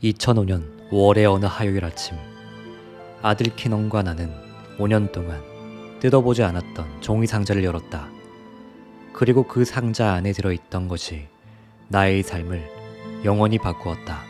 2005년 5월의 어느 화요일 아침, 아들 키넌과 나는 5년 동안 뜯어보지 않았던 종이 상자를 열었다. 그리고 그 상자 안에 들어있던 것이 나의 삶을 영원히 바꾸었다.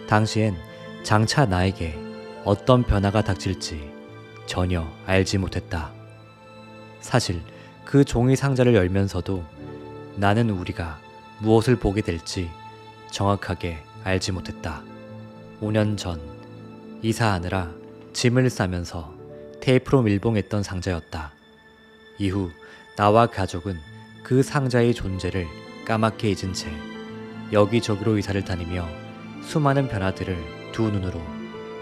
당시엔 장차 나에게 어떤 변화가 닥칠지 전혀 알지 못했다. 사실 그 종이 상자를 열면서도 나는 우리가 무엇을 보게 될지 정확하게 알지 못했다. 5년 전 이사하느라 짐을 싸면서 테이프로 밀봉했던 상자였다. 이후 나와 가족은 그 상자의 존재를 까맣게 잊은 채 여기저기로 이사를 다니며 수많은 변화들을 두 눈으로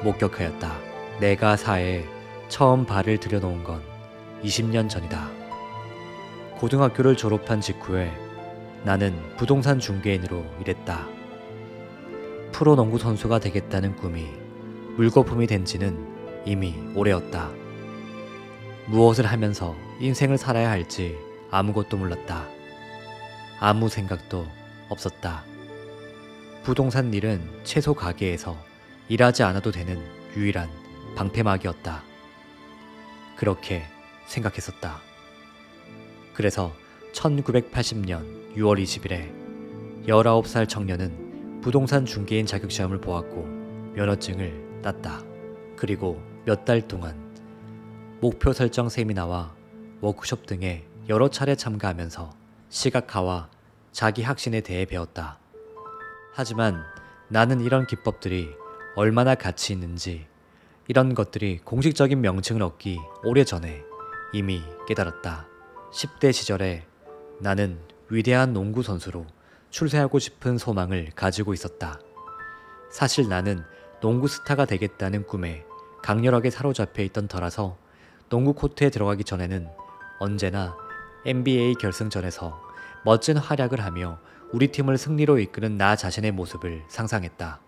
목격하였다. 내가 사회에 처음 발을 들여놓은 건 20년 전이다. 고등학교를 졸업한 직후에 나는 부동산 중개인으로 일했다. 프로농구 선수가 되겠다는 꿈이 물거품이 된 지는 이미 오래였다. 무엇을 하면서 인생을 살아야 할지 아무것도 몰랐다. 아무 생각도 없었다. 부동산 일은 채소 가게에서 일하지 않아도 되는 유일한 방패막이었다. 그렇게 생각했었다. 그래서 1980년 6월 20일에 19살 청년은 부동산 중개인 자격시험을 보았고 면허증을 땄다. 그리고 몇 달 동안 목표 설정 세미나와 워크숍 등에 여러 차례 참가하면서 시각화와 자기 확신에 대해 배웠다. 하지만 나는 이런 기법들이 얼마나 가치 있는지, 이런 것들이 공식적인 명칭을 얻기 오래전에 이미 깨달았다. 10대 시절에 나는 위대한 농구 선수로 출세하고 싶은 소망을 가지고 있었다. 사실 나는 농구 스타가 되겠다는 꿈에 강렬하게 사로잡혀 있던 터라서 농구 코트에 들어가기 전에는 언제나 NBA 결승전에서 멋진 활약을 하며 우리 팀을 승리로 이끄는 나 자신의 모습을 상상했다.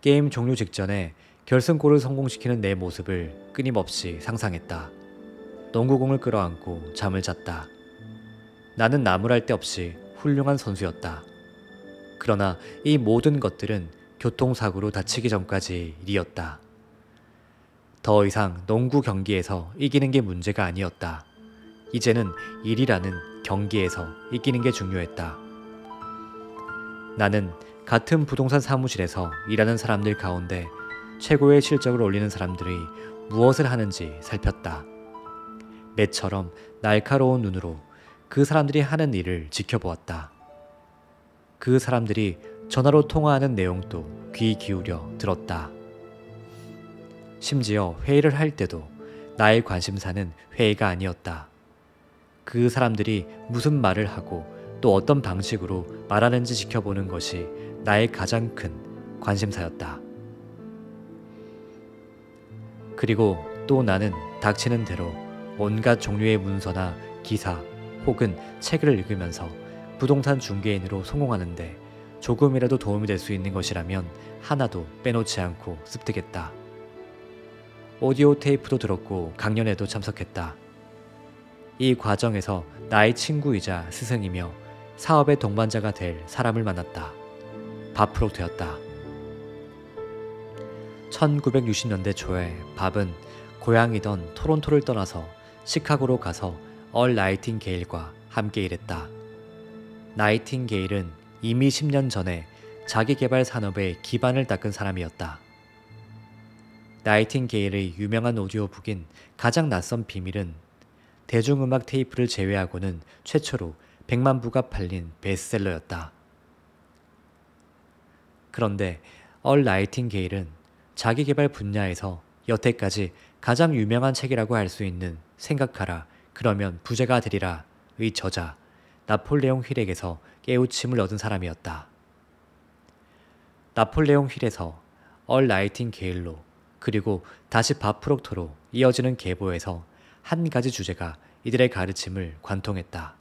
게임 종료 직전에 결승골을 성공시키는 내 모습을 끊임없이 상상했다. 농구공을 끌어안고 잠을 잤다. 나는 나무랄 데 없이 훌륭한 선수였다. 그러나 이 모든 것들은 교통사고로 다치기 전까지 일이었다. 더 이상 농구 경기에서 이기는 게 문제가 아니었다. 이제는 일이라는 경기에서 이기는 게 중요했다. 나는 같은 부동산 사무실에서 일하는 사람들 가운데 최고의 실적을 올리는 사람들이 무엇을 하는지 살폈다. 매처럼 날카로운 눈으로 그 사람들이 하는 일을 지켜보았다. 그 사람들이 전화로 통화하는 내용도 귀 기울여 들었다. 심지어 회의를 할 때도 나의 관심사는 회의가 아니었다. 그 사람들이 무슨 말을 하고 또 어떤 방식으로 말하는지 지켜보는 것이 나의 가장 큰 관심사였다. 그리고 또 나는 닥치는 대로 온갖 종류의 문서나 기사 혹은 책을 읽으면서 부동산 중개인으로 성공하는데 조금이라도 도움이 될 수 있는 것이라면 하나도 빼놓지 않고 습득했다. 오디오 테이프도 들었고 강연에도 참석했다. 이 과정에서 나의 친구이자 스승이며 사업의 동반자가 될 사람을 만났다. 밥프로 되었다. 1960년대 초에 밥은 고향이던 토론토를 떠나서 시카고로 가서 얼 나이팅게일과 함께 일했다. 나이팅게일은 이미 10년 전에 자기개발 산업의 기반을 닦은 사람이었다. 나이팅게일의 유명한 오디오북인 가장 낯선 비밀은 대중음악 테이프를 제외하고는 최초로 100만 부가 팔린 베스트셀러였다. 그런데 얼 나이팅게일은 자기개발 분야에서 여태까지 가장 유명한 책이라고 할 수 있는 생각하라 그러면 부자가 되리라의 저자 나폴레옹 힐에게서 깨우침을 얻은 사람이었다. 나폴레옹 힐에서 얼 나이팅게일로 그리고 다시 밥 프록토로 이어지는 계보에서 한 가지 주제가 이들의 가르침을 관통했다.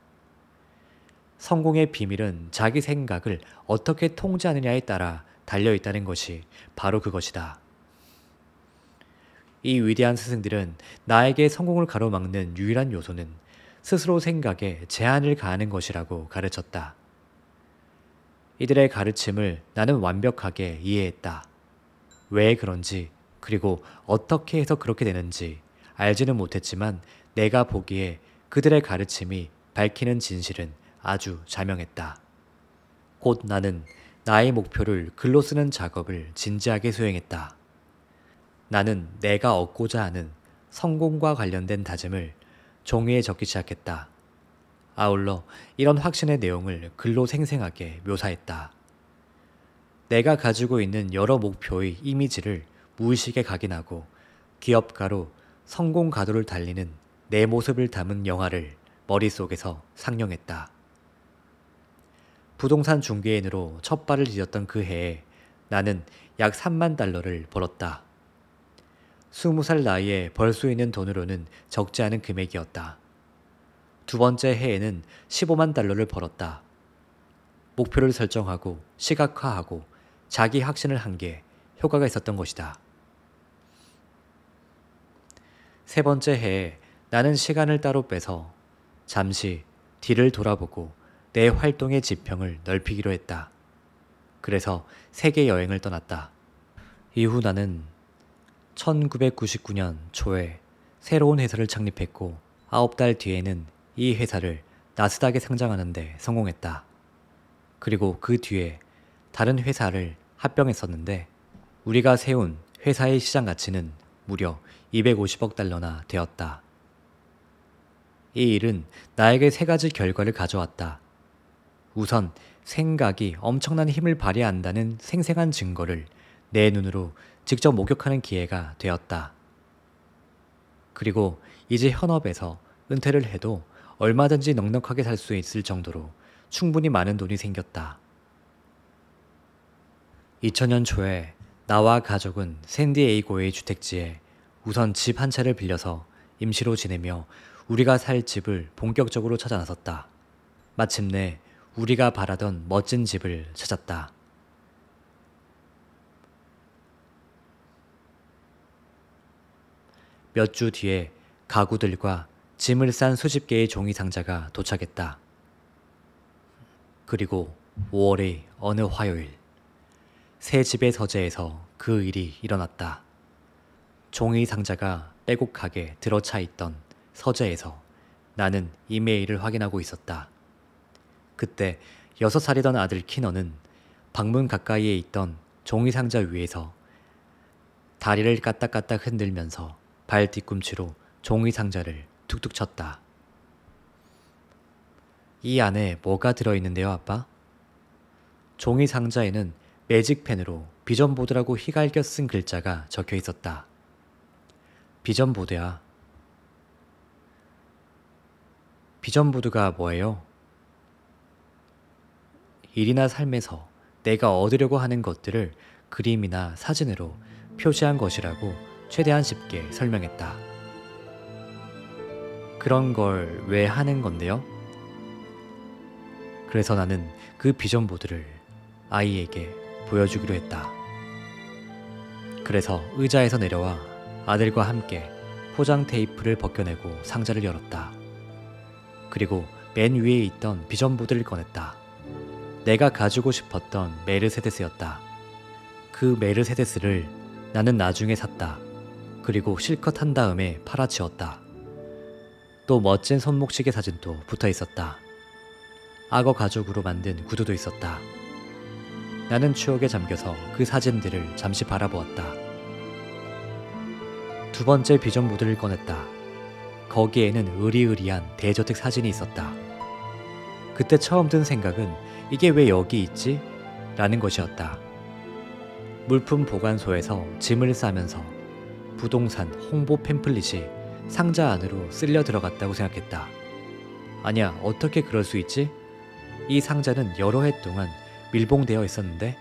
성공의 비밀은 자기 생각을 어떻게 통제하느냐에 따라 달려있다는 것이 바로 그것이다. 이 위대한 스승들은 나에게 성공을 가로막는 유일한 요소는 스스로 생각에 제한을 가하는 것이라고 가르쳤다. 이들의 가르침을 나는 완벽하게 이해했다. 왜 그런지, 그리고 어떻게 해서 그렇게 되는지 알지는 못했지만 내가 보기에 그들의 가르침이 밝히는 진실은 아주 자명했다. 곧 나는 나의 목표를 글로 쓰는 작업을 진지하게 수행했다. 나는 내가 얻고자 하는 성공과 관련된 다짐을 종이에 적기 시작했다. 아울러 이런 확신의 내용을 글로 생생하게 묘사했다. 내가 가지고 있는 여러 목표의 이미지를 무의식에 각인하고 기업가로 성공 가도를 달리는 내 모습을 담은 영화를 머릿속에서 상영했다. 부동산 중개인으로 첫 발을 디뎠던 그 해에 나는 약 3만 달러를 벌었다. 20살 나이에 벌 수 있는 돈으로는 적지 않은 금액이었다. 두 번째 해에는 15만 달러를 벌었다. 목표를 설정하고 시각화하고 자기 확신을 한 게 효과가 있었던 것이다. 세 번째 해에 나는 시간을 따로 빼서 잠시 뒤를 돌아보고 내 활동의 지평을 넓히기로 했다. 그래서 세계 여행을 떠났다. 이후 나는 1999년 초에 새로운 회사를 창립했고 9달 뒤에는 이 회사를 나스닥에 상장하는 데 성공했다. 그리고 그 뒤에 다른 회사를 합병했었는데 우리가 세운 회사의 시장 가치는 무려 250억 달러나 되었다. 이 일은 나에게 세 가지 결과를 가져왔다. 우선 생각이 엄청난 힘을 발휘한다는 생생한 증거를 내 눈으로 직접 목격하는 기회가 되었다. 그리고 이제 현업에서 은퇴를 해도 얼마든지 넉넉하게 살 수 있을 정도로 충분히 많은 돈이 생겼다. 2000년 초에 나와 가족은 샌디에이고의 주택지에 우선 집 한 채를 빌려서 임시로 지내며 우리가 살 집을 본격적으로 찾아 나섰다. 마침내 우리가 바라던 멋진 집을 찾았다. 몇 주 뒤에 가구들과 짐을 싼 수십 개의 종이 상자가 도착했다. 그리고 5월의 어느 화요일, 새 집의 서재에서 그 일이 일어났다. 종이 상자가 빼곡하게 들어차 있던 서재에서 나는 이메일을 확인하고 있었다. 그때 6살이던 아들 키너는 방문 가까이에 있던 종이 상자 위에서 다리를 까딱까딱 흔들면서 발 뒤꿈치로 종이 상자를 툭툭 쳤다. 이 안에 뭐가 들어있는데요, 아빠? 종이 상자에는 매직펜으로 비전보드라고 휘갈겨 쓴 글자가 적혀 있었다. 비전보드야. 비전보드가 뭐예요? 일이나 삶에서 내가 얻으려고 하는 것들을 그림이나 사진으로 표시한 것이라고 최대한 쉽게 설명했다. 그런 걸 왜 하는 건데요? 그래서 나는 그 비전보드를 아이에게 보여주기로 했다. 그래서 의자에서 내려와 아들과 함께 포장 테이프를 벗겨내고 상자를 열었다. 그리고 맨 위에 있던 비전보드를 꺼냈다. 내가 가지고 싶었던 메르세데스였다. 그 메르세데스를 나는 나중에 샀다. 그리고 실컷 한 다음에 팔아치웠다. 또 멋진 손목시계 사진도 붙어 있었다. 악어 가죽으로 만든 구두도 있었다. 나는 추억에 잠겨서 그 사진들을 잠시 바라보았다. 두 번째 비전보드를 꺼냈다. 거기에는 으리으리한 대저택 사진이 있었다. 그때 처음 든 생각은 이게 왜 여기 있지? 라는 것이었다. 물품 보관소에서 짐을 싸면서 부동산 홍보 팸플릿이 상자 안으로 쓸려 들어갔다고 생각했다. 아니야, 어떻게 그럴 수 있지? 이 상자는 여러 해 동안 밀봉되어 있었는데?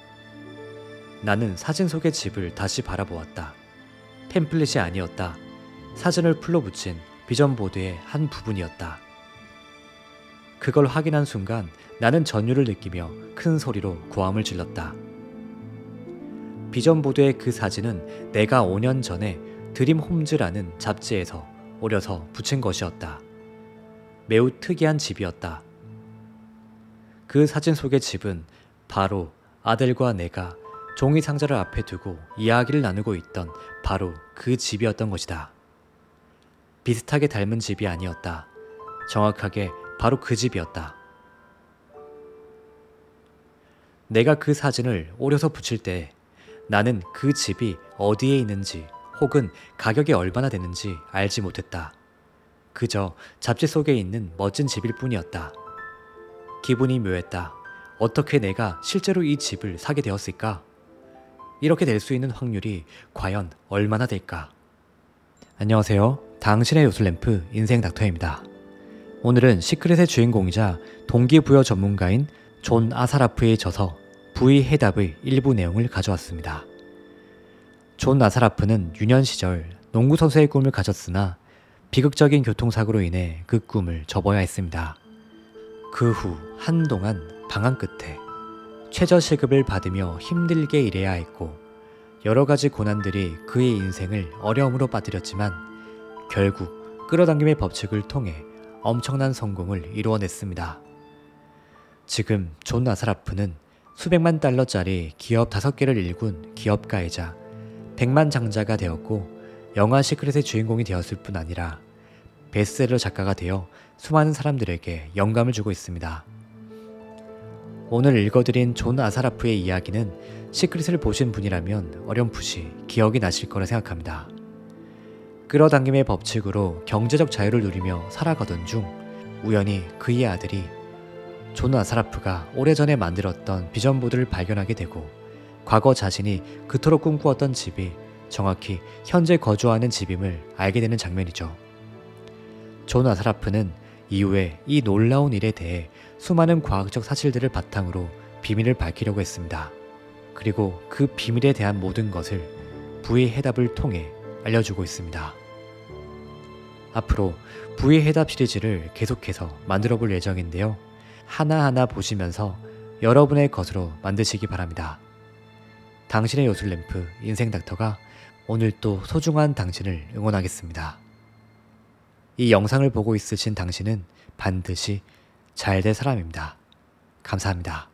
나는 사진 속의 집을 다시 바라보았다. 팸플릿이 아니었다. 사진을 풀로 붙인 비전보드의 한 부분이었다. 그걸 확인한 순간 나는 전율을 느끼며 큰 소리로 고함을 질렀다. 비전보드의 그 사진은 내가 5년 전에 드림홈즈라는 잡지에서 오려서 붙인 것이었다. 매우 특이한 집이었다. 그 사진 속의 집은 바로 아들과 내가 종이 상자를 앞에 두고 이야기를 나누고 있던 바로 그 집이었던 것이다. 비슷하게 닮은 집이 아니었다. 정확하게 바로 그 집이었다. 내가 그 사진을 오려서 붙일 때 나는 그 집이 어디에 있는지 혹은 가격이 얼마나 되는지 알지 못했다. 그저 잡지 속에 있는 멋진 집일 뿐이었다. 기분이 묘했다. 어떻게 내가 실제로 이 집을 사게 되었을까? 이렇게 될 수 있는 확률이 과연 얼마나 될까? 안녕하세요. 당신의 요술램프 인생 닥터입니다. 오늘은 시크릿의 주인공이자 동기부여 전문가인 존 아사라프의 저서 부의 해답의 일부 내용을 가져왔습니다. 존 아사라프는 유년 시절 농구 선수의 꿈을 가졌으나 비극적인 교통사고로 인해 그 꿈을 접어야 했습니다. 그 후 한동안 방황 끝에 최저시급을 받으며 힘들게 일해야 했고 여러 가지 고난들이 그의 인생을 어려움으로 빠뜨렸지만 결국 끌어당김의 법칙을 통해 엄청난 성공을 이루어냈습니다. 지금 존 아사라프는 수백만 달러짜리 기업 5개를 일군 기업가이자 100만 장자가 되었고 영화 시크릿의 주인공이 되었을 뿐 아니라 베스트셀러 작가가 되어 수많은 사람들에게 영감을 주고 있습니다. 오늘 읽어드린 존 아사라프의 이야기는 시크릿을 보신 분이라면 어렴풋이 기억이 나실 거라 생각합니다. 끌어당김의 법칙으로 경제적 자유를 누리며 살아가던 중 우연히 그의 아들이 존 아사라프가 오래전에 만들었던 비전보드를 발견하게 되고 과거 자신이 그토록 꿈꾸었던 집이 정확히 현재 거주하는 집임을 알게 되는 장면이죠. 존 아사라프는 이후에 이 놀라운 일에 대해 수많은 과학적 사실들을 바탕으로 비밀을 밝히려고 했습니다. 그리고 그 비밀에 대한 모든 것을 부의 해답을 통해 알려주고 있습니다. 앞으로 부의 해답 시리즈를 계속해서 만들어 볼 예정인데요. 하나하나 보시면서 여러분의 것으로 만드시기 바랍니다. 당신의 요술램프 인생닥터가 오늘 또 소중한 당신을 응원하겠습니다. 이 영상을 보고 있으신 당신은 반드시 잘 될 사람입니다. 감사합니다.